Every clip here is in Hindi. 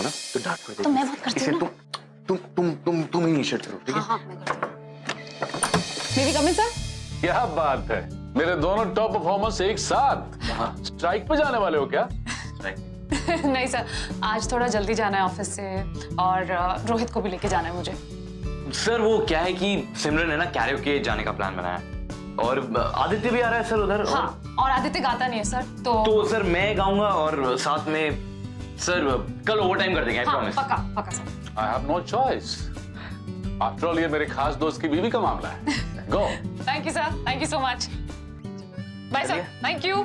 ना तो डांट पड़ जाएगी। तो मैं बात करती हूँ ना। तुम इनिशिएट करो, ठीक है? हाँ मैं करती हूँ। May be come in sir? क्या बात है, मेरे दोनों टॉप परफॉर्मर्स एक साथ स्ट्राइक पे जाने वाले हो क्या? नहीं सर, आज थोड़ा जल्दी जाना है ऑफिस से और रोहित को भी लेके जाना है मुझे। सर वो क्या है कि सिमरन है ना कैरियोके जाने का प्लान बनाया है और आदित्य भी आ रहा है सर उधर। हाँ, और आदित्य गाता नहीं है सर, तो सर मैं गाऊंगा और साथ में सर कल ओवर टाइम कर देंगे, आई प्रॉमिस। पक्का पक्का sir. I have no choice, after all ये मेरे खास दोस्त की बीवी का मामला है। Go. Thank you sir, thank you so much. Bye sir, thank you.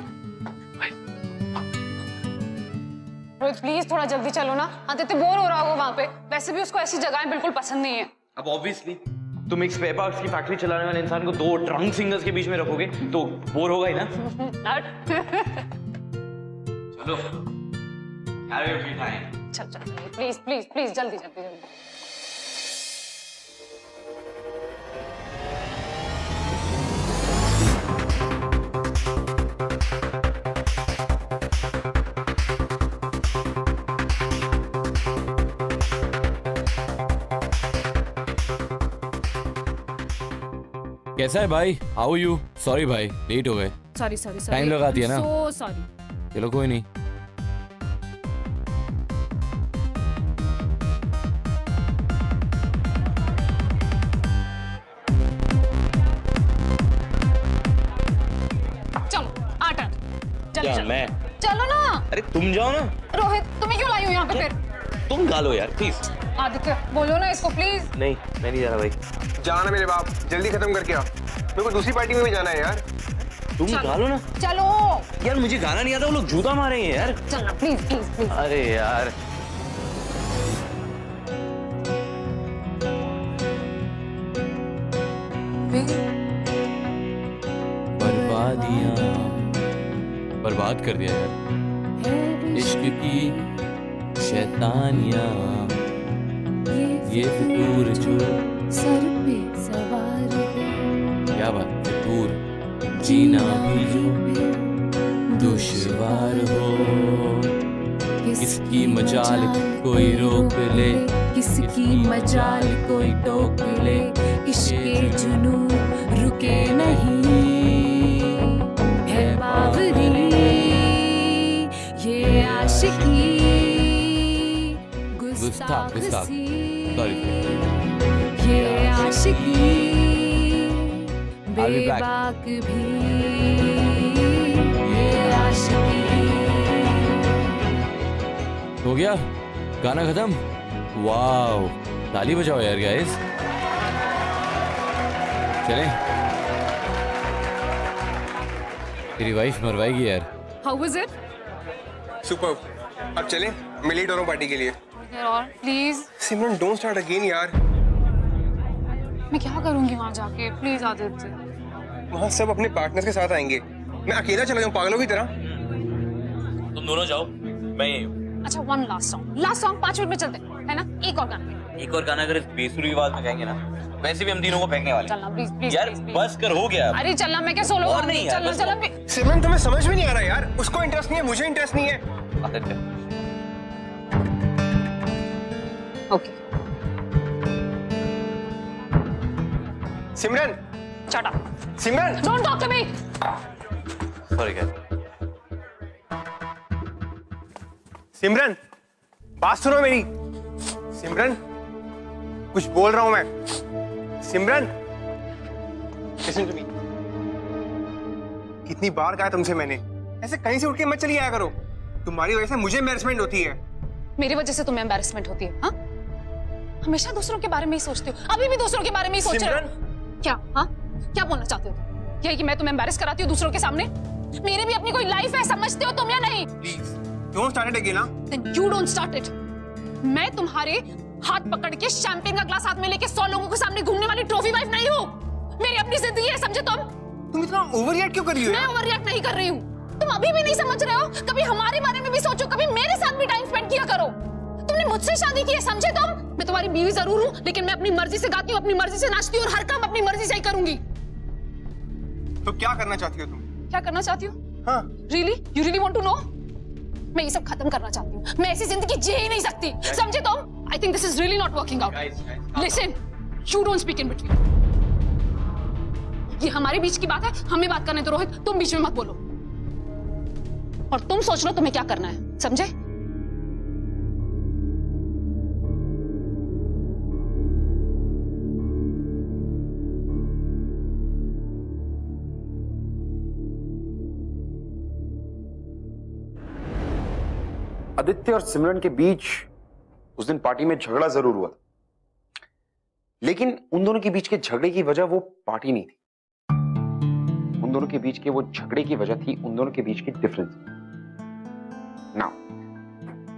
Rohit please थोड़ा जल्दी चलो ना, आदित्य बोर हो रहा होगा वहां पे, वैसे भी उसको ऐसी जगहें बिल्कुल पसंद नहीं है। अब ऑब्वियसली तुम एक स्पेयर पार्ट्स की फैक्ट्री चलाने वाले इंसान को दो ड्रंक सिंगर्स के बीच में रखोगे तो बोर होगा ही ना। चलो कैरियोके टाइम। चल प्लीज प्लीज प्लीज जल्दी जल्दी जल्दी। कैसा है भाई? How you? सॉरी भाई लेट हो गए। सॉरी सॉरी सॉरी, टाइम लगा दिया ना। So sorry. चलो कोई नहीं। चलो आटा जल्दी चलो। मैं? चलो ना। अरे तुम जाओ ना। रोहित तुम्हें क्यों लाई हो यहाँ पे फिर? तुम गा लो यार प्लीज। आदित्य बोलो ना इसको प्लीज। नहीं मैं नहीं जा रहा भाई। जाना मेरे बाप, जल्दी खत्म करके आ, मेरे को दूसरी पार्टी में भी जाना है यार। तुम गा लो ना। चलो यार मुझे गाना नहीं आता, वो लोग जूता मारेंगे यार। चलना प्लीज प्लीज प्लीज। अरे यार बर्बादियां बर्बाद कर दिया यार इश्क की शैतानियां, ये फितूर जो सर पे सवार हो, क्या बात फितूर जीना भी जो दुश्वार हो, किसकी मजाल कोई रोक ले, किसकी मजाल कोई टोक ले, इश्क़े जुनू रुके नहीं है बावरी, ये आशिकी गुस्ताख सी, ये आशिकी I'll be back. बेबाक भी, ये आशिकी। हो गया गाना खत्म। वाओ ताली बजाओ यार गाइस। चलें, तेरी वाइफ मरवाएगी यार। How was it? सुपर। अब चलें, मैं लेट हो रहा हूँ पार्टी के लिए। और please. Simran don't start again यार। मैं क्या करूंगी वहां जाके? प्लीज आदित्य। वहाँ सब अपने पार्टनर के साथ आएंगे, मैं अकेला चला जाऊँ पागलों की तरह? तुम दोनों जाओ, मैं यहीं हूँ। अच्छा वन लास्ट सॉन्ग 5 मिनट में चलते हैं, है ना? एक और गाना। एक और गाना अगर इस बेसुरी आवाज में गाएंगे ना, वैसे भी हम तीनों को फेंकने वाले। चलना प्लीज प्लीज यार प्लीज, बस कर, हो गया। अरे चलना, मैं क्या सोलो और गाऊंगी? नहीं यार, चलना बस चलना। सिमरन तुम्हें समझ में नहीं आ रहा यार, उसको इंटरेस्ट नहीं है, मुझे इंटरेस्ट नहीं है। Aditya okay Simran, shut up, Simran, don't talk to me. Sorry क्या? सिमरन बात सुनो मेरी। सिमरन कुछ बोल रहा हूं मैं। सिमरन लिसन टू मी। कितनी बार कहा तुमसे मैंने, ऐसे कहीं से उठ के मत चली आया करो, तुम्हारी वजह से मुझे एम्बैरेसमेंट होती है। मेरी वजह से तुम्हें एम्बैरेसमेंट होती है? हाँ, हमेशा दूसरों के बारे में ही सोचते हो, अभी भी दूसरों के बारे में ही सोच रहे हो। क्या? हाँ, क्या बोलना चाहते हो? यही कि मैं तुम्हें एम्बैरेस कराती हूँ दूसरों के सामने? मेरी भी अपनी कोई लाइफ है, समझते हो तुम या नहीं? Please don't start it again. Then you don't start it. मैं तुम्हारे हाथ पकड़ के शैंपेन का ग्लास हाथ में लेके 100 लोगों के सामने घूमने वाली ट्रॉफी वाइफ नहीं हूँ। मेरी अपनी जिंदगी है, समझे तुम? तुम इतना ओवर रिएक्ट क्यों कर रही हो? मैं ओवर रिएक्ट नहीं कर रही हूँ, तुम अभी भी नहीं समझ रहे हो। कभी हमारे बारे में भी सोचो, कभी मेरे साथ भी टाइम स्पेंड किया करो। तुमने मुझसे शादी की है, समझे तुम? मैं तुम्हारी बीवी जरूर हूँ, लेकिन मैं अपनी मर्जी से गाती हूँ, अपनी मर्जी से नाचती हूँ और हर काम अपनी मर्जी से ही करूंगी। तो क्या करना चाहती हो तुम? क्या करना चाहती हूँ? हाँ Really? You really want to know? मैं ये सब खत्म करना चाहती हूँ। मैं ऐसी जिंदगी जी ही नहीं सकती, समझे तुम? I think this is really not working out. Listen, you don't speak in between. ये हमारे बीच की बात है, हमें बात करने दो। रोहित, तुम बीच में मत बोलो। और तुम सोच लो तुम्हें क्या करना है, समझे? आदित्य और सिमरन के बीच उस दिन पार्टी में झगड़ा जरूर हुआ था, लेकिन उन दोनों के बीच के झगड़े की वजह वो पार्टी नहीं थी। उन दोनों के बीच के वो झगड़े की वजह थी उन दोनों के बीच के डिफरेंस। नाउ,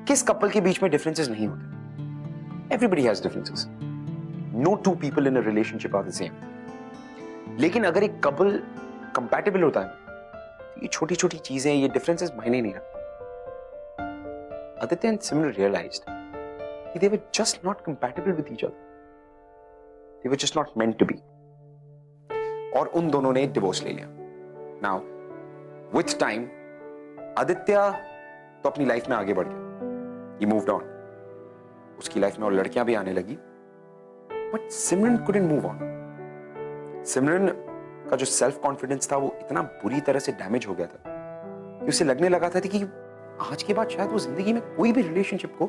किस कपल के बीच में डिफरेंसेस नहीं होते? Everybody has differences. No two people in a relationship are the same. लेकिन अगर एक कपल कंपैटिबल होता है, ये छोटी छोटी चीजें, ये डिफरेंसेस मायने नहीं रखते। Aditya and Simran realized they were just not compatible with each other. They were just not meant to be. और उन दोनों ने डिवोर्स ले लिया। Now, with time, आदित्य तो अपनी लाइफ में आगे बढ़ गया। He moved on. उसकी लाइफ में और लड़कियां भी आने लगी। But Simran couldn't move on. सिमरन का जो सेल्फ कॉन्फिडेंस था वो इतना बुरी तरह से डैमेज हो गया था कि उसे लगने लगा था कि आज के बाद शायद वो जिंदगी में कोई भी रिलेशनशिप को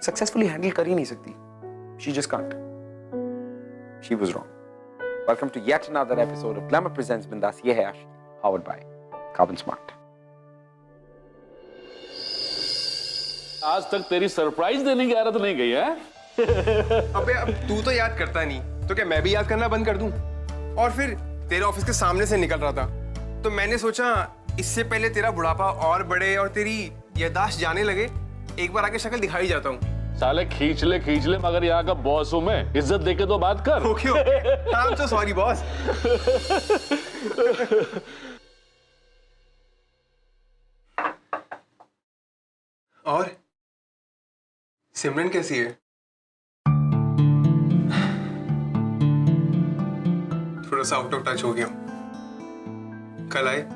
सक्सेसफुली हैंडल कर ही नहीं सकती। She just can't. She was wrong. Welcome to yet another episode of Glamour Presents Bindas Ye Hai Ash, powered by Carbon Smart. आज तक तेरी सरप्राइज देने की आदत नहीं गई है? अबे अब तू तो याद करता नहीं, तो क्या मैं भी याद करना बंद कर दूं? और फिर तेरे ऑफिस के सामने से निकल रहा था, तो मैंने सोचा इससे पहले तेरा बुढ़ापा और बढ़े और तेरी याददाश्त जाने लगे, एक बार आके शक्ल दिखाई जाता हूँ। साले खींच ले, मगर यहाँ का बॉस हूँ मैं, इज्जत देके तो बात कर। Okay, I'm so sorry boss. और सिमरन कैसी है? थोड़ा सा आउट ऑफ टच हो गया। कल आए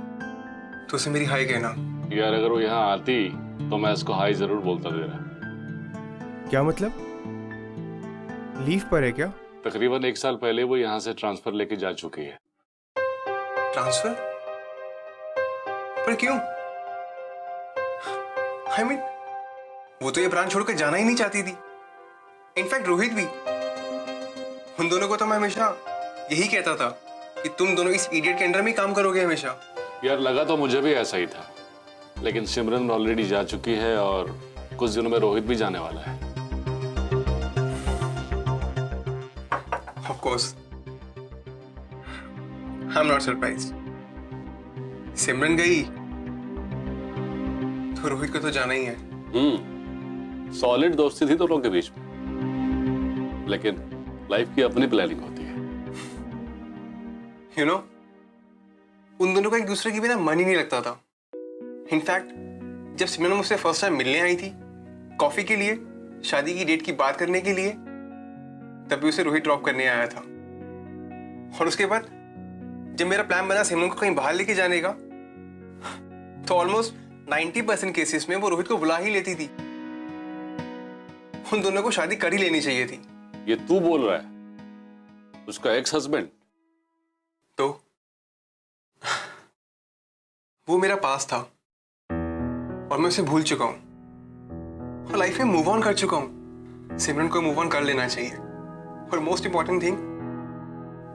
तो उसे मेरी हाई कहना। यार अगर वो यहाँ आती तो मैं इसको हाई जरूर बोलता तेरा। क्या मतलब? लीव पर है क्या? तकरीबन 1 साल पहले वो यहाँ से ट्रांसफर लेके जा चुकी है। ट्रांसफर? पर क्यों? I mean, वो तो ये ब्रांच छोड़कर जाना ही नहीं चाहती थी। इनफैक्ट रोहित भी। उन दोनों को तो मैं हमेशा यही कहता था कि तुम दोनों इस इडियट के अंडर में काम करोगे हमेशा। यार लगा तो मुझे भी ऐसा ही था, लेकिन सिमरन ऑलरेडी जा चुकी है और कुछ दिनों में रोहित भी जाने वाला है। Of course, I'm not surprised. सिमरन गई तो रोहित को तो जाना ही है। सॉलिड दोस्ती थी दोनों के बीच में, लेकिन लाइफ की अपनी प्लानिंग होती है। You know, उन दोनों का एक दूसरे के बिना मन ही नहीं लगता था। इनफैक्ट जब सिमरन मुझसे फर्स्ट टाइम मिलने आई थी कॉफी के लिए, शादी की डेट की बात करने के लिए, तब भी उसे रोहित ड्रॉप करने आया था। और उसके बाद जब मेरा प्लान बना सिमरन को कहीं बाहर लेके जाने का, तो ऑलमोस्ट 90% केसेस में वो रोहित को बुला ही लेती थी। उन दोनों को शादी कर ही लेनी चाहिए थी। ये तू बोल रहा है? उसका एक्स हस्बैंड? तो वो मेरा पास था और मैं उसे भूल चुका हूं और लाइफ में मूव ऑन कर चुका हूं। सिमरन को मूव ऑन कर लेना चाहिए। और मोस्ट इंपॉर्टेंट थिंग,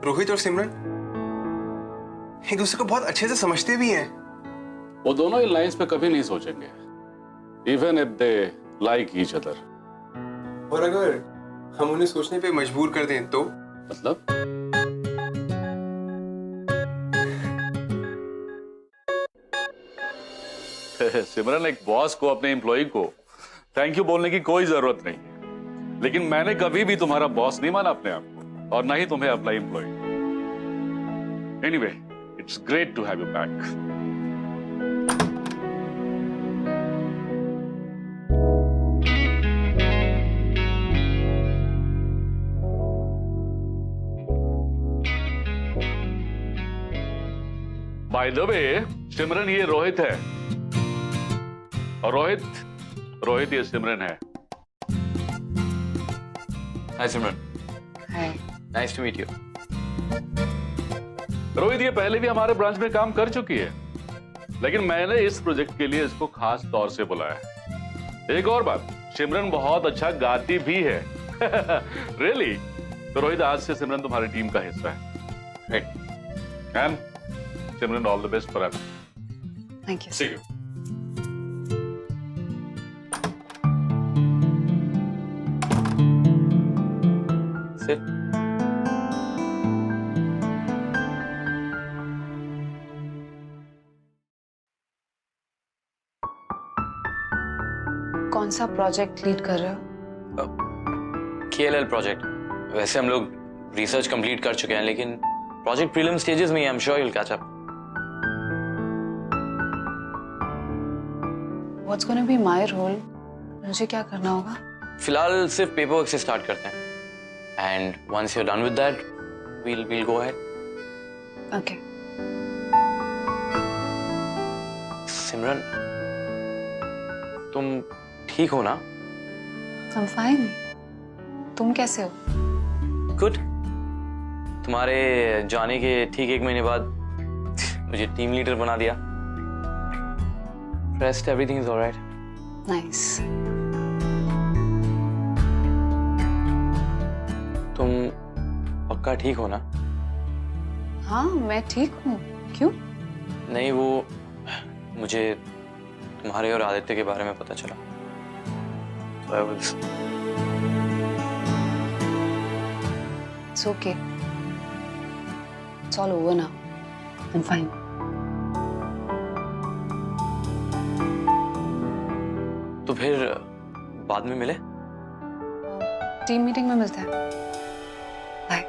रोहित और सिमरन एक दूसरे को बहुत अच्छे से समझते भी हैं। वो दोनों इन लाइंस पे कभी नहीं सोचेंगे, even if they like each other. और अगर हम उन्हें सोचने पे मजबूर कर दें तो? मतलब? सिमरन, एक बॉस को अपने एम्प्लॉय को थैंक यू बोलने की कोई जरूरत नहीं है, लेकिन मैंने कभी भी तुम्हारा बॉस नहीं माना अपने आप को, और ना ही तुम्हें अपना employ. Anyway, it's great to have you back. By the way, Simran, ये रोहित है। और रोहित, रोहित ये सिमरन है। Hi Simran. Hi. Nice to meet you. Rohit ये पहले भी हमारे ब्रांच में काम कर चुकी है, लेकिन मैंने इस प्रोजेक्ट के लिए इसको खास तौर से बुलाया है। एक और बात, सिमरन बहुत अच्छा गाती भी है। रियली? तो रोहित आज से सिमरन तुम्हारी टीम का हिस्सा है। Right. And Simran all the best for ever. Thank you. See you. Sit. कौन सा प्रोजेक्ट लीड कर रहे हो? KLL project. वैसे हम लोग रिसर्च कंप्लीट कर चुके हैं, लेकिन प्रोजेक्ट प्रीलिम स्टेजेस में ही। I am sure you will catch up. What's going to be my role? मुझे क्या करना होगा? फिलहाल सिर्फ पेपर वर्क से स्टार्ट करते हैं, and once you are done with that we'll go ahead. Okay. Simran, तुम ठीक हो ना? I'm fine. तुम कैसे हो? गुड। तुम्हारे जाने के ठीक 1 महीने बाद मुझे टीम लीडर बना दिया। Rest everything is alright. Nice. तुम पक्का ठीक हो ना? हाँ, मैं ठीक हूँ। क्यों? नहीं, वो मुझे तुम्हारे और आदित्य के बारे में पता चला। So I was... It's okay. It's all over now. I'm fine. तो फिर बाद में मिले? टीम मीटिंग में मिलते हैं। बाय।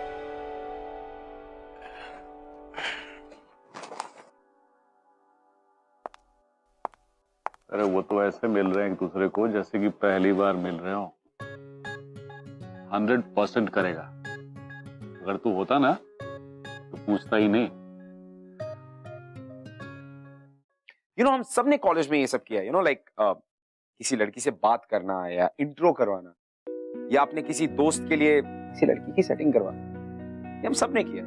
अरे वो तो ऐसे मिल रहे हैं एक दूसरे को जैसे कि पहली बार मिल रहे हो। 100% करेगा। अगर तू होता ना तो पूछता ही नहीं। हम सबने कॉलेज में ये सब किया, लाइक किसी लड़की से बात करना या इंट्रो करवाना, या अपने किसी दोस्त के लिए किसी लड़की की सेटिंग करवाना, ये हम सबने किया।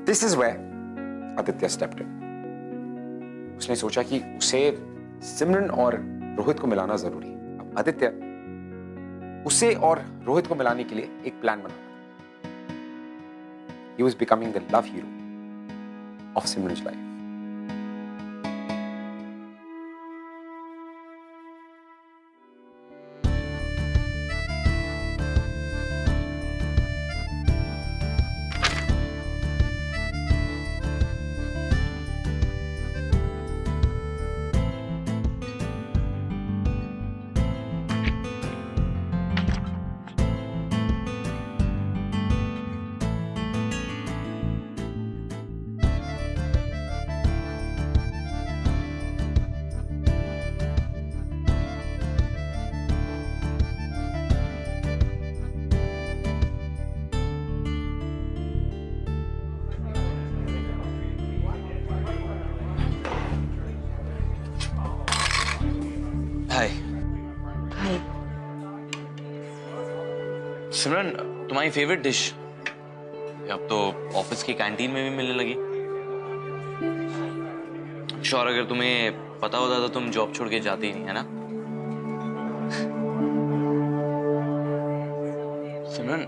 This is where Aditya stepped in. उसने सोचा कि उसे सिमरन और रोहित को मिलाना जरूरी है। अब आदित्य उसे और रोहित को मिलाने के लिए एक प्लान बना। He was becoming the love hero of Simran's life. हाय हाय। सिमरन, तुम्हारी फेवरेट डिश अब तो ऑफिस की कैंटीन में भी मिलने लगी। श्योर, अगर तुम्हें पता होता तो तुम जॉब छोड़ के जाती ही नहीं, है ना? सिमरन,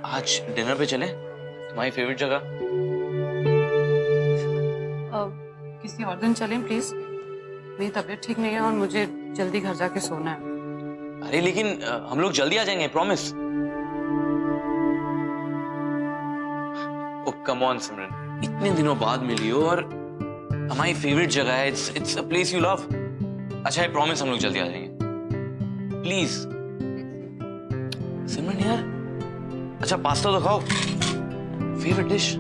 आज डिनर पे चले? तुम्हारी फेवरेट जगह। किसी और दिन चलें प्लीज। मेरी तबीयत ठीक नहीं है और मुझे जल्दी घर जाके सोना है। अरे लेकिन हम लोग जल्दी आ जाएंगे, प्रॉमिस। ओ कम ऑन सिमरन, इतने दिनों बाद मिली हो और हमारी फेवरेट जगह है। It's a place you love. अच्छा है, प्रॉमिस हम लोग जल्दी आ जाएंगे, प्लीज। सिमरन यार, अच्छा पास्ता तो खाओ, फेवरेट डिश।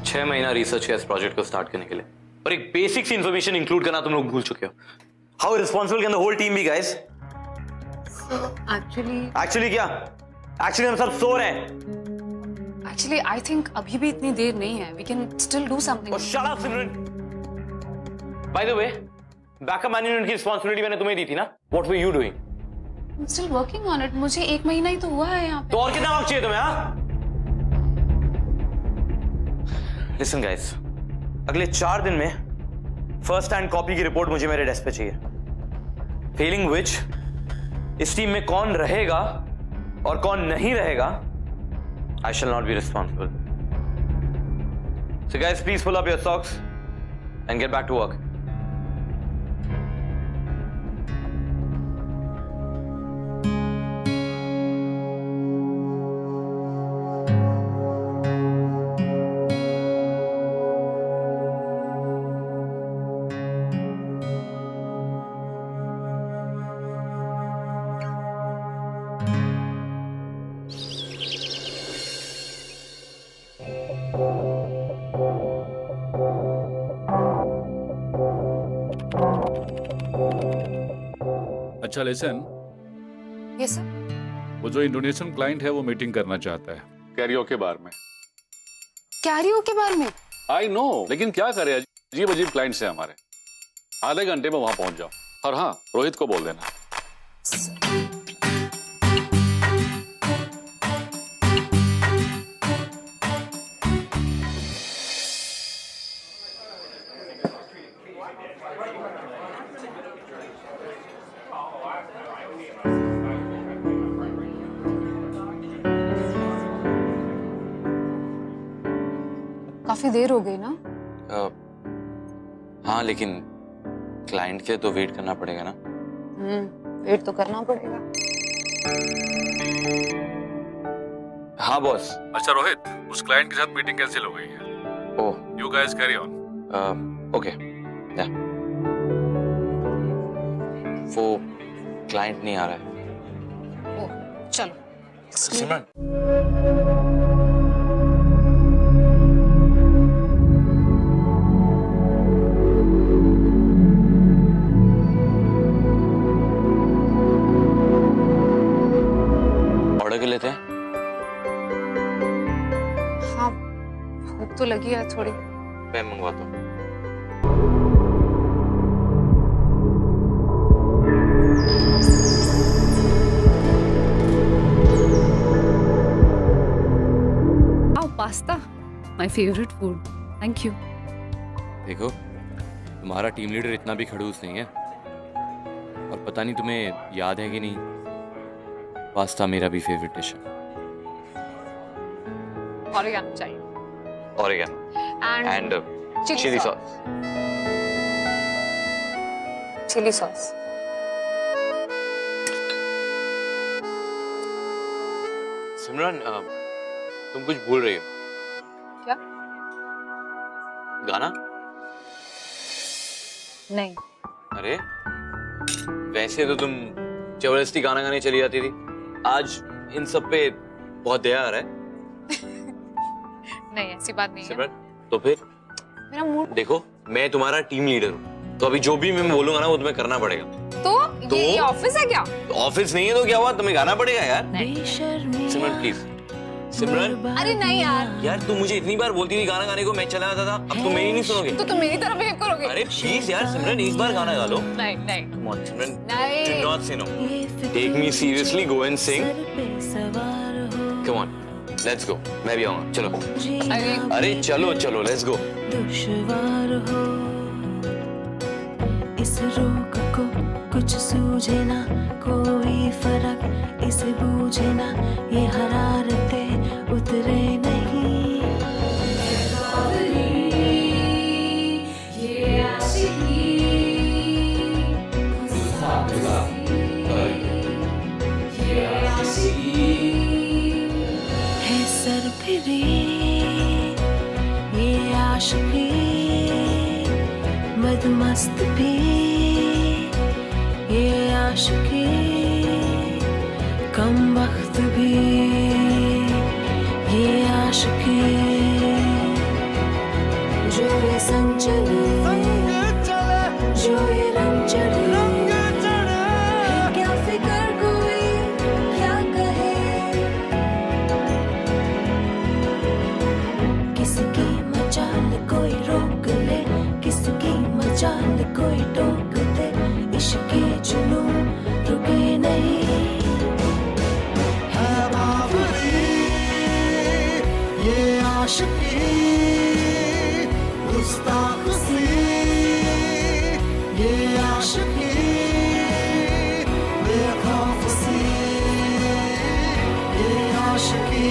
6 महीना रिसर्च किया इस प्रोजेक्ट को स्टार्ट करने के लिए, और एक बेसिक सी इंफॉर्मेशन इंक्लूड करना तुम लोग भूल चुके हो। How responsible can the whole team be guys? Actually क्या? एक्चुअली हम सब सो रहे हैं। एक्चुअली आई थिंक अभी भी इतनी देर नहीं है, we can still do something. और shut up Simran. By the way, backup management की रिस्पॉन्सिबिलिटी मैंने तुम्हें दी थी ना? What were you doing? I am still working on it. मुझे 1 महीना ही तो हुआ है यहाँ पे। तो और कितना वक्त चाहिए तुम्हें? हाँ, लिसन गाइस, अगले 4 दिन में फर्स्ट हैंड कॉपी की रिपोर्ट मुझे मेरे डेस्क पे चाहिए। फेलिंग विच इस टीम में कौन रहेगा और कौन नहीं रहेगा, I shall not be responsible. So guys, please pull up your socks and get back to work. अच्छा लिसन, यस सर। वो जो इंडोनेशियन क्लाइंट है वो मीटिंग करना चाहता है कैरियोके बार में। कैरियोके बार में? आई नो, लेकिन क्या करे, अजीब अजीब क्लाइंट्स हैं हमारे। आधे घंटे में वहां पहुंच जाओ, और हाँ, रोहित को बोल देना। काफी देर हो गई ना? हाँ, लेकिन क्लाइंट के तो वेट करना पड़ेगा ना। वेट तो करना पड़ेगा। हाँ बॉस। अच्छा रोहित, उस क्लाइंट के साथ मीटिंग कैंसिल हो गई है। Oh, you guys carry on. Okay. Yeah, वो क्लाइंट नहीं आ रहा है। ओह, चलो। सिमरन, ऑर्डर कर लेते हैं। हाँ, भूख तो लगी है थोड़ी। मैं मंगवाता हूँ। Pasta, my favourite food. Thank you. देखो, तुम्हारा टीम लीडर इतना भी खड़ूस नहीं है, और पता नहीं तुम्हें याद है कि नहीं, पास्ता मेरा भी फेवरेट डिश है। ऑरिगेनो चाहिए। Oregano and chilli sauce. Chilli sauce. Simran, तुम कुछ भूल रही हो। क्या? गाना? नहीं। अरे, वैसे तो तुम जबरदस्ती गाना गाने चली जाती थी, आज इन सब पे बहुत दया आ रहा है। नहीं, ऐसी बात नहीं है। सिमरन, तो फिर मेरा मूड। देखो, मैं तुम्हारा टीम लीडर हूँ, तो अभी जो भी मैं बोलूंगा ना वो तुम्हें करना पड़ेगा। तो ये ऑफिस है क्या? ऑफिस नहीं है तो क्या हुआ, तुम्हें गाना पड़ेगा यार। नहीं। सिमरन प्लीज। सिमरन, अरे नहीं यार। यार तू मुझे इतनी बार बोलती थी गाना गाने को, मैं चला जाता था, अब तुम मेरी नहीं सुनोगे। तो तुम मेरी तरफ बिहेव करोगे? अरे प्लीज यार सिमरन, एक बार गाना गा लो। नहीं नहीं। Come on, Simran. नहीं। Do not say no. Take me seriously. Go and sing. Come on, let's go. मैं भी आऊँगा. चलो. अरे चलो चलो, let's go. दुश्वार हो इस रोग को कुछ सूझे ना, कोई फर्क इसे बूझे ना, ये हरारतें उतरे नहीं। ये आशिकी है सरफिरी, ये आशिकी मदमस्त भी, ये आशिकी कम वक्त भी, ये आशिकी संग चले जो ये रंग चढ़े क्या फिकर कोई क्या कहे किसकी मचाल कोई रोक ले किसकी मचाल कोई टोक दे इश्क के जुनून रुके नहीं है बावरी ये आशिकी गुस्ताखी ये आशिकी बेखौफी ये आशिकी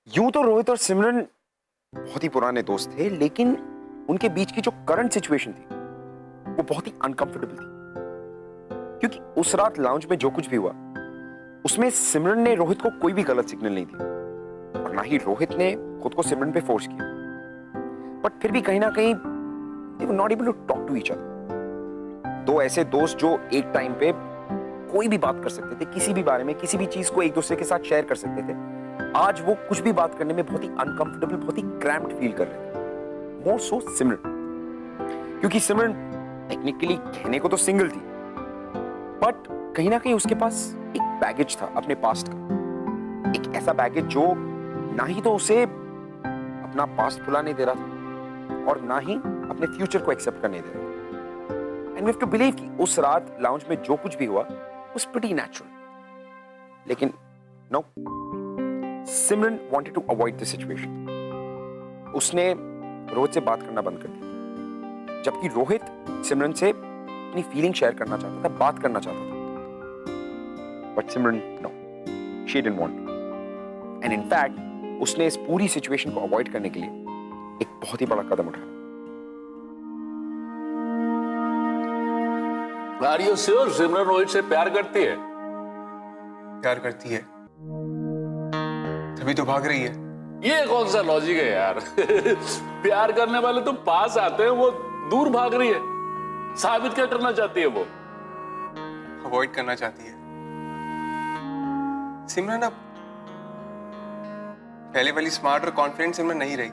यूं तो रोहित और सिमरन बहुत ही पुराने दोस्त थे, लेकिन उनके बीच की जो करंट सिचुएशन थी वो बहुत ही अनकंफर्टेबल थी, क्योंकि उस रात लाउंज में जो कुछ भी हुआ उसमें सिमरन ने रोहित को कोई भी गलत सिग्नल नहीं दिया और ना ही रोहित ने खुद को सिमरन पे फोर्स किया, बट फिर भी कहीं ना कहीं they were not able to talk to each other। दो ऐसे दोस्त जो एक टाइम पे कोई भी बात कर सकते थे, किसी भी बारे में, किसी भी चीज को एक दूसरे के साथ शेयर कर सकते थे, आज वो कुछ भी बात करने में बहुत ही अनकंफर्टेबल, बहुत ही क्रैम्प्ड फील कर रहे थे। मोर सो सिमरन, क्योंकि सिमरन टेक्निकली कहने को तो सिंगल थी, बट कहीं ना कहीं उसके पास एक बैगेज था अपने पास्ट का, एक ऐसा बैगेज जो ना ही तो उसे अपना पास्ट भुलाने दे रहा था और ना ही अपने फ्यूचर को एक्सेप्ट करने दे रहा था। And we have to believe कि उस रात लाउंज में जो कुछ भी हुआ वाज प्रीटी नेचुरल, लेकिन no, Simran wanted to avoid this situation। उसने रोहित से बात करना बंद कर दिया, जबकि रोहित सिमरन से अपनी फीलिंग शेयर करना चाहता था, बात करना चाहता था, but Simran no, she didn't want to। and in fact उसने इस पूरी सिचुएशन को अवॉइड करने के लिए एक बहुत ही बड़ा कदम उठाया। Are you sure सिमरन रोहित से प्यार करती है? प्यार करती है तभी तो भाग रही है। ये कौन सा लॉजिक है यार? प्यार करने वाले तो पास आते हैं, वो दूर भाग रही है। साबित क्या करना चाहती है वो? अवॉइड करना चाहती है। सिमरन अब पहले वाली स्मार्ट और कॉन्फिडेंट सिमरन नहीं रही।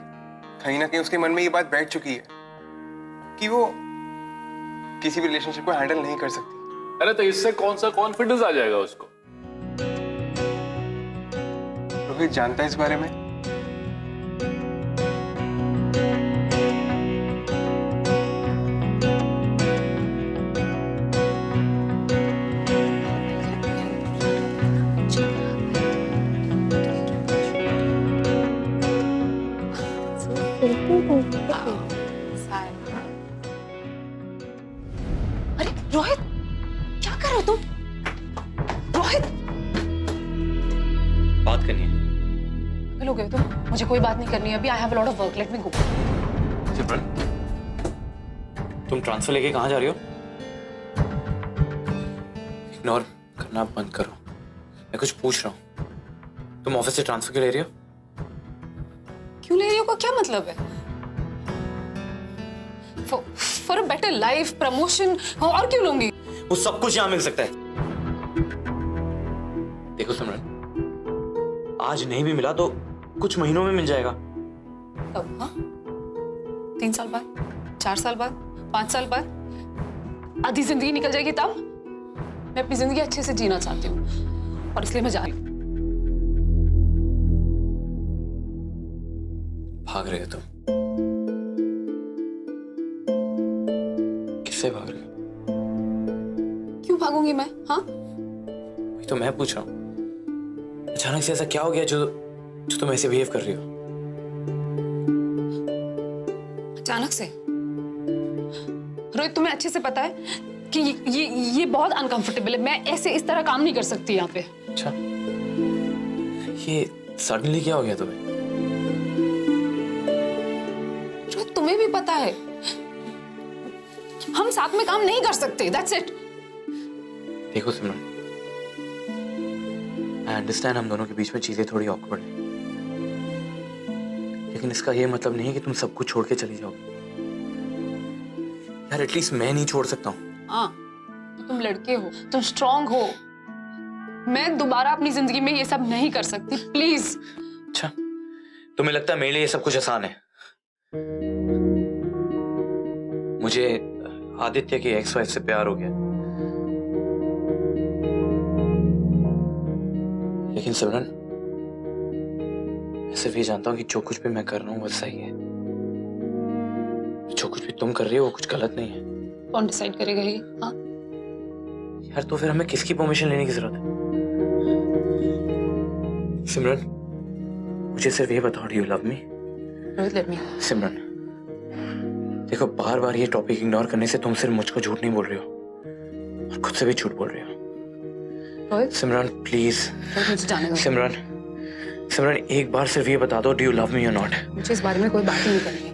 कहीं ना कहीं उसके मन में ये बात बैठ चुकी है कि वो किसी भी रिलेशनशिप को हैंडल नहीं कर सकती। अरे तो इससे कौन सा कॉन्फिडेंस आ जाएगा उसको? रोहित जानता है इस बारे में। अरे रोहित, क्या कर रहे हो तुम? रोहित, बात करनी है। पागल हो गए तुम? मुझे कोई बात नहीं करनी है अभी। I have a lot of work, let me go. Simran, तुम ट्रांसफर लेके कहाँ जा रही हो? इग्नोर करना बंद करो, मैं कुछ पूछ रहा हूँ। तुम ऑफिस से ट्रांसफर क्यों ले रही हो? क्यों ले रही हो का क्या मतलब है? For a better life, promotion, और क्यों लूंगी? वो सब कुछ यहाँ मिल सकता है। देखो सिमरन, आज नहीं भी मिला तो कुछ महीनों में मिल जाएगा। कब? हाँ, 3 साल बाद, 4 साल बाद, 5 साल बाद आधी जिंदगी निकल जाएगी तब? मैं अपनी जिंदगी अच्छे से जीना चाहती हूँ और इसलिए मैं जा रही हूँ। भाग रहे हो तुम? किससे भाग रहे हो? क्यों भागूंगी मैं? हाँ, वही तो मैं पूछ रहा हूँ। अचानक से ऐसा क्या हो गया जो तुम ऐसे बिहेव कर रही हो? अचानक से? रोहित, तुम्हें अच्छे से पता है कि ये बहुत अनकंफर्टेबल है। मैं ऐसे इस तरह काम नहीं कर सकती यहाँ पे। अच्छा, ये सडनली क्या हो गया तुम्हें? रोहित, तुम्हें भी पता है हम साथ में काम नहीं कर सकते। That's it. देखो सिमरन, आई अंडरस्टैंड हम दोनों के बीच में चीजें थोड़ी ऑकवर्ड है, लेकिन इसका ये मतलब नहीं है कि तुम सब कुछ छोड़ के चली जाओगी। यार एटलीस्ट मैं नहीं छोड़ सकता हूँ। हाँ, तो तुम लड़के हो, तुम स्ट्रांग हो। मैं दोबारा अपनी जिंदगी में ये सब नहीं कर सकती, प्लीज। अच्छा, तुम्हें लगता है मेरे लिए ये सब कुछ आसान है? मुझे आदित्य की एक्स वाइफ से प्यार हो गया, लेकिन सिमरन मैं सिर्फ ये जानता हूं कि जो कुछ भी मैं कर रहा हूं वो सही है। जो कुछ भी तुम कर रही हो वो कुछ गलत नहीं है। कौन डिसाइड करेगा ये? हाँ, यार तो फिर हमें किसकी परमिशन लेने की जरूरत है? सिमरन मुझे सिर्फ ये बताओ, do you love me? Rohit, let me. Simran देखो, बार बार ये टॉपिक इग्नोर करने से तुम सिर्फ मुझको झूठ नहीं बोल रही हो और खुद से भी झूठ बोल रही हो। रोहित, सिमरन प्लीज। रोहित मुझे जाने दो। सिमरन, सिमरन एक बार सिर्फ ये बता दो, डू यू लव मी और नॉट? मुझे इस बारे में कोई बात ही नहीं करनी है।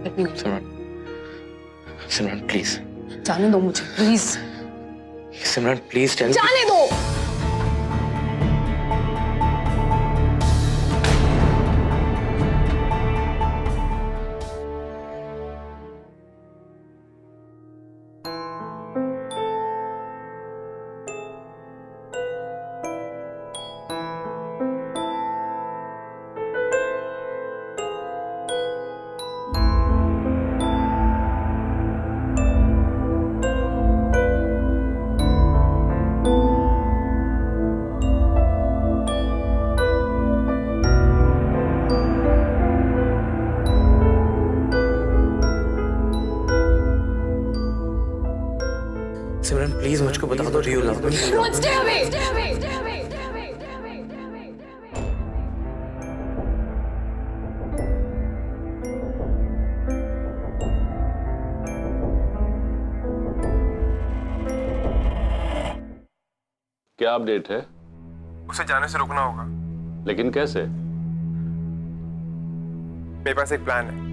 Late me go. Simran, Simran please. जाने दो मुझे, प्लीज। Simran please tell. जाने दो। सिमरन प्लीज मुझको बता दो, do you love me? Rohit, stay away. क्या अपडेट है? उसे जाने से रोकना होगा। लेकिन कैसे? मेरे पास एक प्लान है।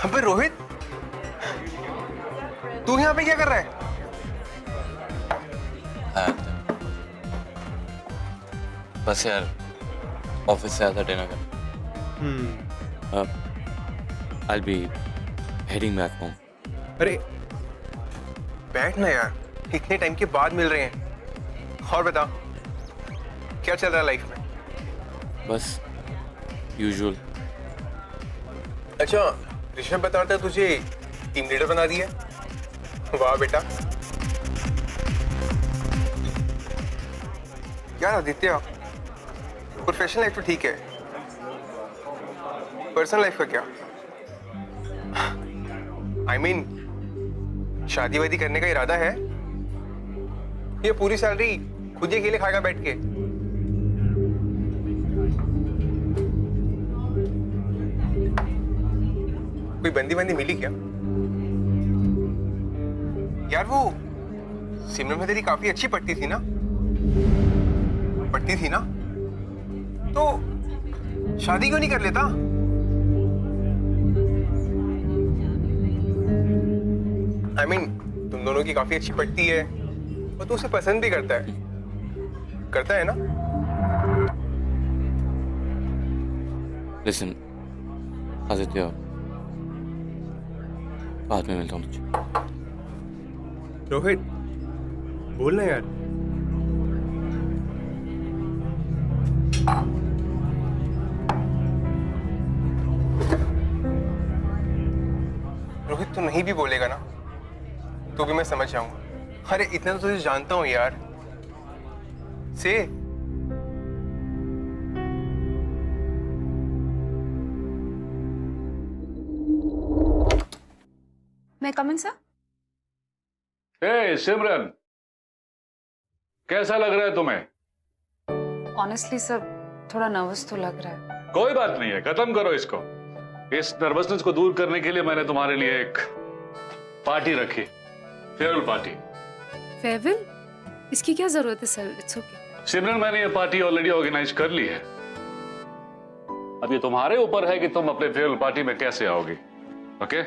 अबे रोहित, तू यहाँ पे क्या कर रहा है? बस यार ऑफिस से आता डिनर कर। I'll be heading back home. अरे बैठ ना यार, इतने टाइम के बाद मिल रहे हैं। और बता, क्या चल रहा है लाइफ में? बस यूजुअल। अच्छा, ऋषभ बता रहा था तुझे टीम लीडर बना दिया। वाह बेटा। यार आदित्य, प्रोफेशनल लाइफ तो ठीक है, पर्सनल लाइफ का क्या? I mean, शादी वादी करने का इरादा है? ये पूरी सैलरी खुद ही अकेले खाएगा बैठ के? कोई बंदी बंदी मिली क्या? यार वो सिमरन में तेरी काफी अच्छी पटती थी ना? तो शादी क्यों नहीं कर लेता? I mean, तुम दोनों की काफी अच्छी पटती है और तू उसे पसंद भी करता है ना? Listen, आदित्य, बाद में मिलता हूँ तुझे। रोहित, बोलना यार। रोहित, तू नहीं भी बोलेगा ना तो भी मैं समझ जाऊंगा। अरे इतना तो तुझे जानता हूं यार। से मैं कम इन सर? हे सिमरन, कैसा लग रहा है तुम्हें? ऑनेस्टली सर, थोड़ा नर्वस तो लग रहा है। कोई बात नहीं है, खत्म करो इसको। इस नर्वसनेस को दूर करने के लिए मैंने तुम्हारे लिए एक पार्टी रखी, फेयरवेल पार्टी। फेयरवेल? इसकी क्या जरूरत है सर? It's okay. सिमरन, मैंने ये पार्टी ऑलरेडी ऑर्गेनाइज कर ली है। अब ये तुम्हारे ऊपर है कि तुम अपने फेयरवेल पार्टी में कैसे आओगी। ओके?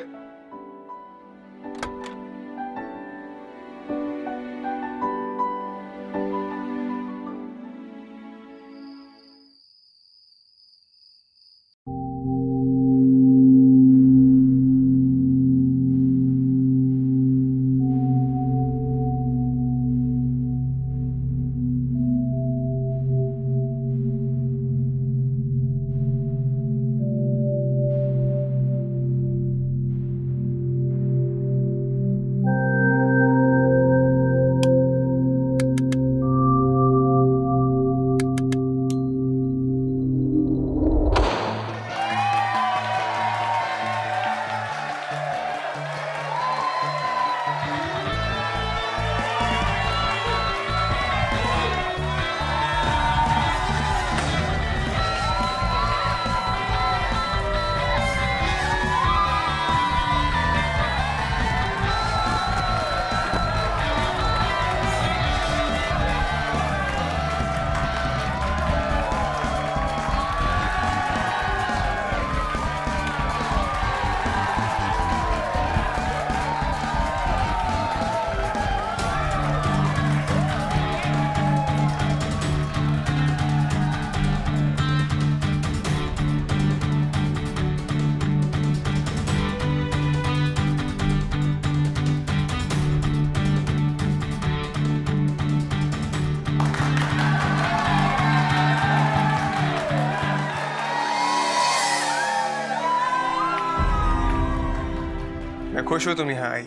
मैं खुश हूं तुम यहाँ आई।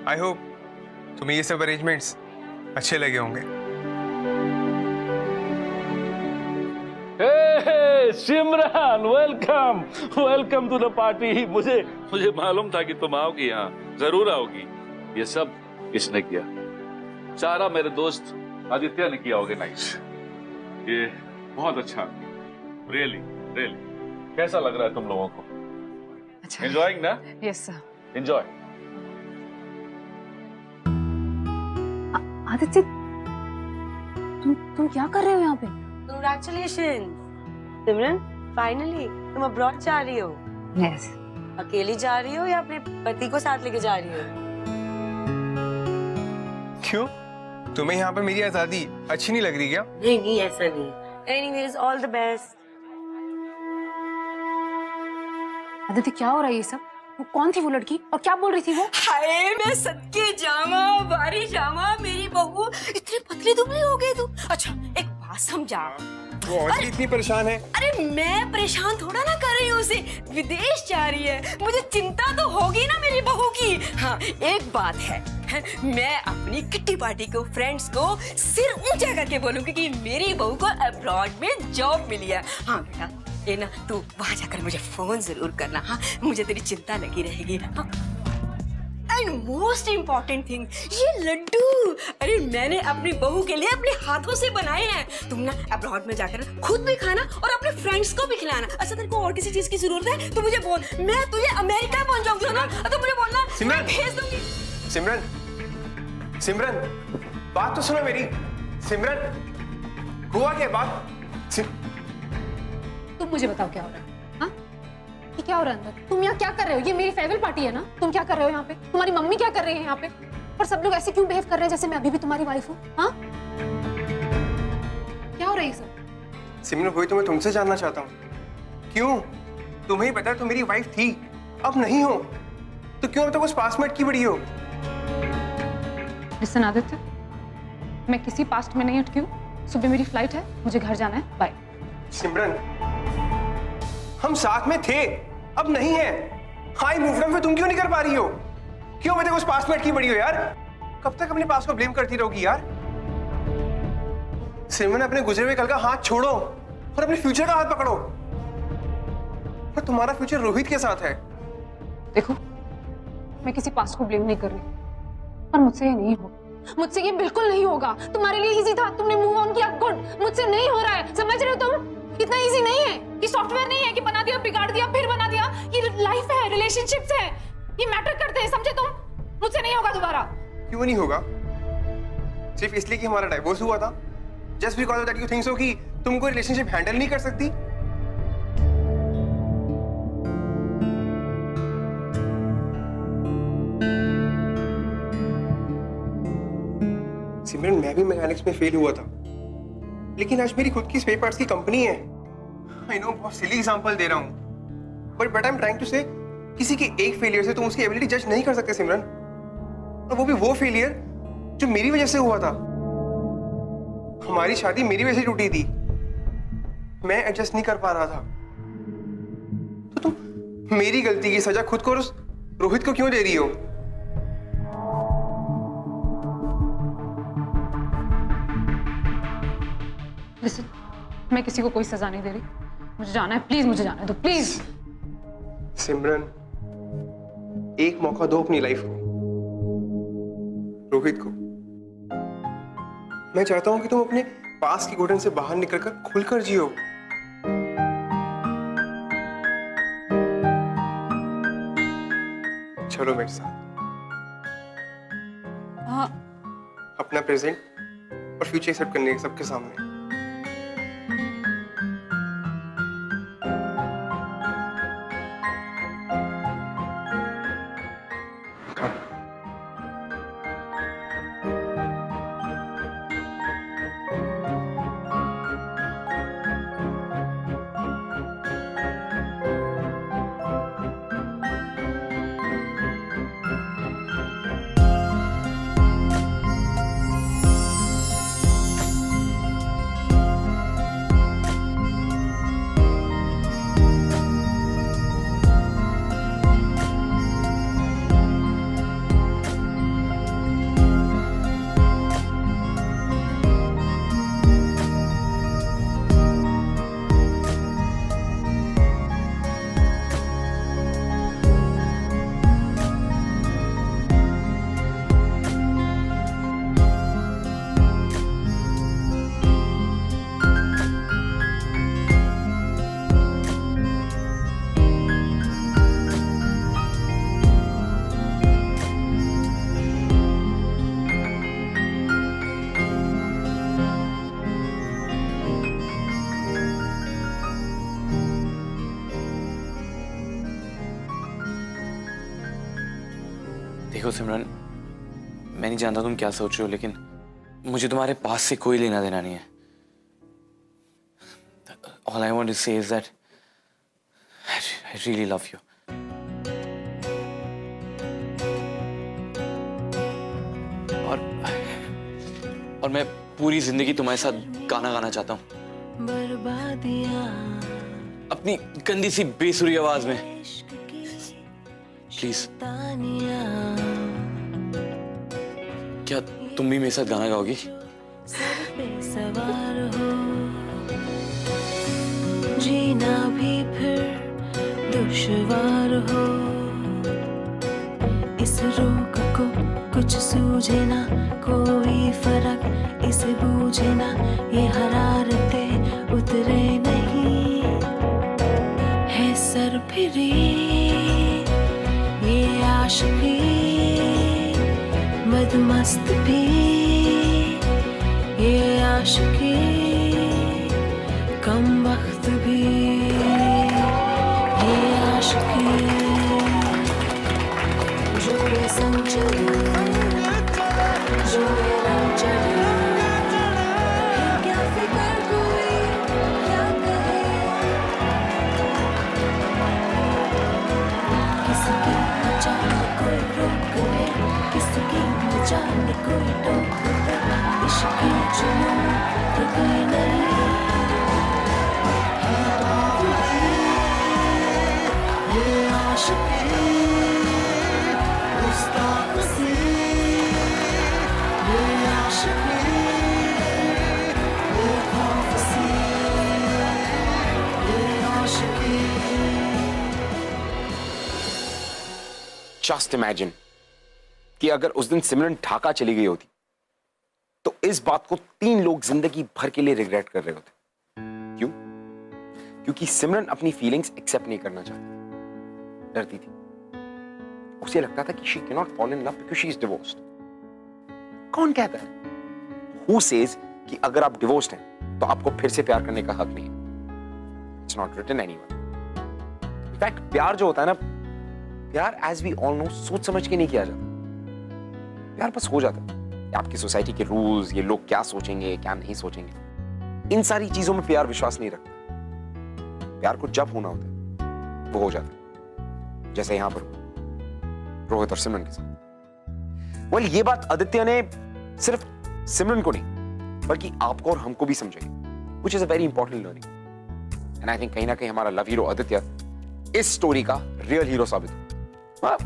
आई होप तुम्हें ये सब अरेंजमेंट्स अच्छे लगे होंगे। Hey Simran, welcome welcome to the party. मुझे मालूम था कि तुम आओगी, यहाँ जरूर आओगी। ये सब किसने किया? सारा मेरे दोस्त आदित्य ने किया ऑर्गेनाइज। ये बहुत अच्छा, रियली रियली। कैसा लग रहा है तुम लोगों को? अच्छा, एंजॉयिंग ना? Yes sir. एंजॉय। आदित्य, तुम क्या कर रहे हो यहाँ पे? Congratulations, सिमरन, फाइनली तुम अब्रॉड जा रही हो। यस। अकेली जा रही हो या अपने पति को साथ लेके जा रही हो? क्यों, तुम्हें यहाँ पे मेरी आजादी अच्छी नहीं लग रही क्या? नहीं, ऐसा नहीं। Anyways, all the best. Aditya, क्या हो रहा है ये सब? वो कौन थी वो लड़की और क्या बोल रही थी वो? हाय, मैं सदके जामा, बारी जामा, मेरी बहू इतनी पतली दुबली हो गई तू। अच्छा, एक बात समझा, वो और इतनी परेशान है। अरे मैं परेशान थोड़ा ना कर रही हूँ उसे, विदेश जा रही है, मुझे चिंता तो होगी ना मेरी बहू की। हाँ, एक बात है, मैं अपनी किट्टी पार्टी को, फ्रेंड्स को सिर ऊंचा करके बोलूंगी कि मेरी बहू को अब्रॉड में जॉब मिली है। हाँ बेटा, ये ना तू वहां जाकर मुझे फोन जरूर करना। हाँ, मुझे तेरी चिंता लगी रहेगी। हाँ? एंड मोस्ट इम्पोर्टेंट थिंग, ये लड्डू, अरे मैंने अपनी बहू के लिए अपने हाथों से बनाए हैं। तुम ना अब्रॉड में जाकर खुद भी खाना और अपने फ्रेंड्स को भी खिलाना। अच्छा, तेरे को और किसी चीज की जरूरत है तो मुझे बोल, मैं तुझे अमेरिका पहुंच जाऊंगी ना, तो मुझे बोलना, मैं भेज दूंगी। सिमरन, बात तो सुनो मेरी। सिमरन, हुआ क्या बात? तुम मुझे बताओ क्या हो रहा है? हाँ, ये क्या हो रहा है अंदर? तुम यहाँ क्या कर रहे हो? ये मेरी फेयरवेल पार्टी है ना? तुम क्या कर रहे हो यहाँ पे? तुम्हारी मम्मी क्या कर रही है यहाँ पे? और सब लोग ऐसे क्यों बिहेव कर रहे हैं जैसे मैं अभी भी तुम्हारी वाइफ हूँ? हाँ, क्या हो रहा है ये सब? सिमरन, वही तो मैं तुमसे जानना चाहता हूँ। क्यों? तुम्हें ही पता, तुम मेरी वाइफ थी, अब नहीं हो, तो क्यों अब तक उस पासमेट की बड़ी हो? लिसन आदित्य, मैं किसी पास्ट में नहीं अटकी हूँ। सुबह मेरी फ्लाइट है, मुझे घर जाना है, बाय। सिमरन, हम साथ में थे, अब नहीं है। हाई मूवमेंट में तुम क्यों नहीं कर पा रही हो? क्यों अब तक उस पासमेट की बड़ी हो यार? कब तक अपने पास को ब्लेम करती रहोगी यार? सिमरन, अपने गुजरे हुए कल का हाथ छोड़ो और अपने फ्यूचर का हाथ पकड़ो। और तुम्हारा फ्यूचर रोहित के साथ है। देखो, मैं किसी पास्ट को ब्लेम नहीं कर रही, पर मुझसे ये नहीं होगा। मुझसे ये बिल्कुल नहीं होगा। तुम्हारे लिए इजी था, तुमने मूव ऑन किया, गुड। मुझसे नहीं हो रहा है, समझ रहे हो तुम? इतना इजी नहीं है, कि सॉफ्टवेयर नहीं है कि बना दिया, बिगाड़ दिया, फिर बना दिया। ये लाइफ है, रिलेशनशिप्स है, ये मैटर करते हैं, समझे तुम? मुझसे नहीं होगा दोबारा। क्यों नहीं होगा? सिर्फ इसलिए कि हमारा डाइवोर्स हुआ था? Just because of that you think so कि तुम कोई रिलेशनशिप हैंडल नहीं कर सकती? सिमरन, मैं भी मैकेनिक्स में फेल हुआ था, लेकिन आज मेरी खुद की स्पेयर पार्ट्स की कंपनी है। आई नो, बहुत सिली एग्जांपल दे रहा हूं, but I am trying to say किसी के एक फेलियर से तुम उसकी एबिलिटी जज नहीं कर सकते सिमरन, और वो भी वो फेलियर जो मेरी वजह से हुआ था। हमारी शादी मेरी वजह से टूटी थी, मैं एडजस्ट नहीं कर पा रहा था, तो तुम मेरी गलती की सजा खुद को और उस रोहित को क्यों दे रही हो? लिसन, मैं किसी को कोई सजा नहीं दे रही, मुझे जाना है, प्लीज मुझे जाना है तो प्लीज। सिमरन, एक मौका दो अपनी लाइफ को, रोहित को। मैं चाहता हूं कि तुम अपने पास की घुटन से बाहर निकलकर खुलकर जियो। चलो मेरे साथ। हाँ, अपना प्रेजेंट और फ्यूचर एक्सेप्ट करने के सबके सामने। देखो सिमरन, मैं नहीं जानता तुम क्या सोच रहे हो, लेकिन मुझे तुम्हारे पास से कोई लेना देना नहीं है। All I want to say is that I really love you. और मैं पूरी जिंदगी तुम्हारे साथ गाना गाना चाहता हूँ, बर्बादियां अपनी गंदी सी बेसुरी आवाज में। प्लीज, क्या तुम भी मेरे साथ गाना गाओगी? सर पे सवार हो, जीना भी फिर दुश्वार हो। इस रोग को कुछ सूझे ना, कोई फर्क इसे बूझे ना, ये हरारतें उतरे नहीं है सर फिरी ये आशिकी, मदमस्त भी ये आशिकी, कम वक्त भी ये आशिकी, जो ये संग चले, जो ये रंग चले, क्या फिक्र कोई क्या कहे, किसकी मचाने कोई रोक ले, किसकी मचाने कोई टोक दे, इश्क की जुनून तो कोई नहीं है, ये आशिकी गुस्ताख सी, ये आशिकी बेखौफ सी, ये आशिकी। जस्ट इमेजिन कि अगर उस दिन सिमरन ढाका चली गई होती तो इस बात को 3 लोग जिंदगी भर के लिए रिग्रेट कर रहे होते। क्यों? क्योंकि सिमरन अपनी फीलिंग्स एक्सेप्ट नहीं करना चाहती, डरती थी। उसे लगता था कि she can not fall in love because she is divorced. कौन कहता है हु सेज कि अगर आप डिवोर्स्ड हैं तो आपको फिर से प्यार करने का हक नहीं है? It's not written anywhere. In fact प्यार जो होता है ना, प्यार एज वी ऑल नो सोच समझ के नहीं किया जाता। प्यार बस हो जाता है। आपकी सोसाइटी के रूल्स, ये लोग क्या सोचेंगे क्या नहीं सोचेंगे, इन सारी चीजों में प्यार विश्वास नहीं रखता। प्यार को जब होना होता है वो हो जाता है, जैसे यहां पर रोहित और सिमरन के साथ। वेल, ये बात आदित्य ने सिर्फ सिमरन को नहीं बल्कि आपको और हमको भी समझाई, which is a very important learning. And I think कहीं ना कहीं हमारा लव हीरो आदित्य इस स्टोरी का रियल हीरो साबित हुआ।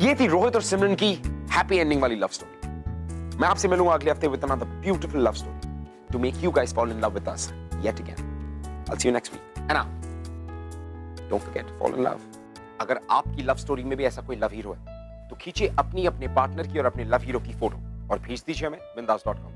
ये थी रोहित और सिमरन की हैप्पी एंडिंग वाली लव स्टोरी। मैं आपसे मिलूंगा अगले हफ्ते with another beautiful love story to make you guys fall in love with us yet again. I'll see you next week. And now, don't forget to fall in love. अगर आपकी लव स्टोरी में भी ऐसा कोई लव हीरो है तो खींचिए अपने पार्टनर की और अपने लव हीरो की फोटो और भेज दीजिए हमें bindaas.com।